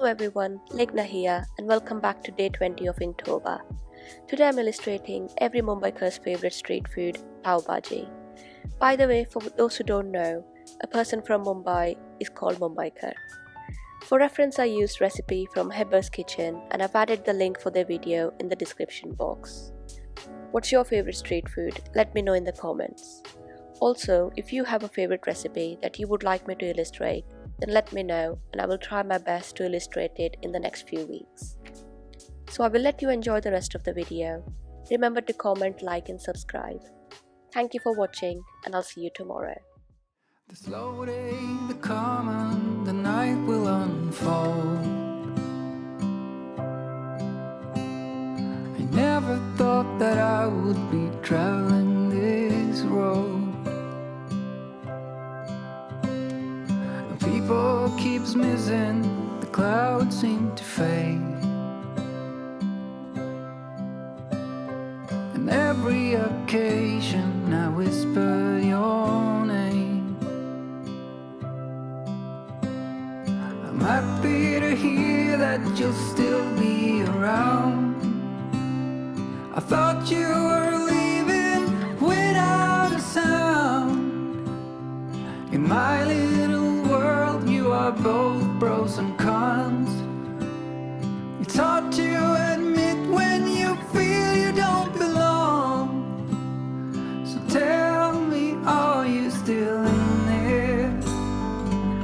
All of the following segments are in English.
everyone, Lekhana here and welcome back to day 20 of Inktober. Today I'm illustrating every Mumbaiker's favourite street food, Pav Bhaji. By the way, for those who don't know, a person from Mumbai is called Mumbaiker. For reference I used recipe from Hebbars kitchen and I've added the link for their video in the description box. What's your favourite street food? Let me know in the comments. Also, if you have a favourite recipe that you would like me to illustrate, then let me know and I will try my best to illustrate it in the next few weeks. So I will let you enjoy the rest of the video. Remember to comment, like and subscribe. Thank you for watching and I'll see you tomorrow. The slow day, the calm and the night will unfold. I never thought that I would be traveling this road. People keeps missing, the clouds seem to fade, and every occasion I whisper your name. I'm happy to hear that you'll still be around. I thought you were leaving without a sound. In my little world you are both pros and cons. It's hard to admit when you feel you don't belong. So tell me, are you still in there?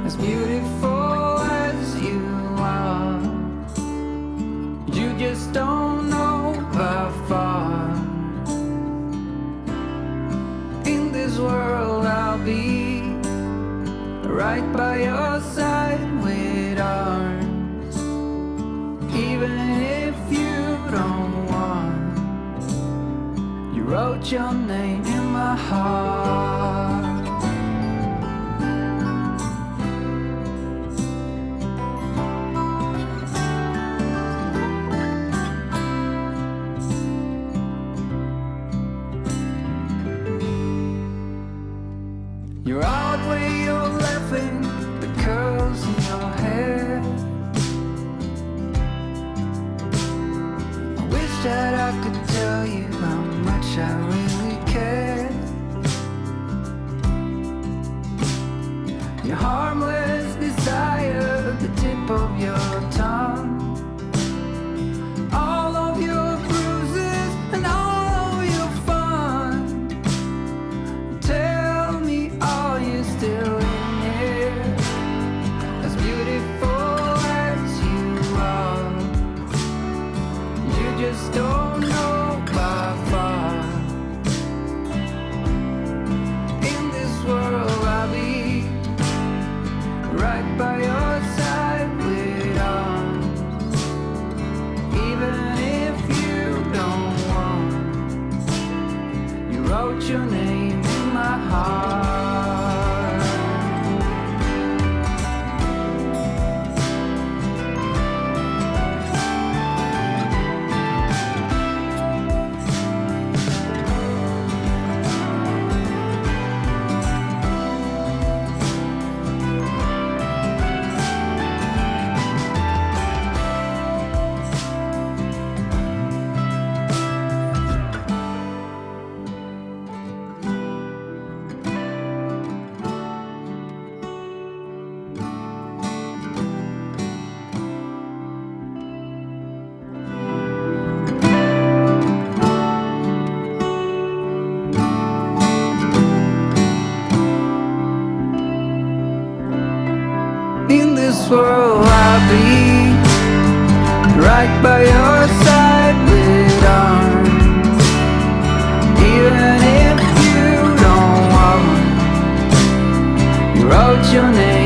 As beautiful as you are, you just don't know how far. In this world I'll be right by your side with arms, even if you don't want. You wrote your name in my heart. You're out where you're laughing, the curls in your hair. I wish that I could tell you how much I really care. Your harmless desire, the tip of your tongue, all of your bruises and all of your fun. Tell me, are you still in here? As beautiful as you are, you just don't know by far. In this world I'll be right by your side with arms, even if you don't want. You wrote your name in my heart. In this world I'll be right by your side with arms, even if you don't want. You wrote your name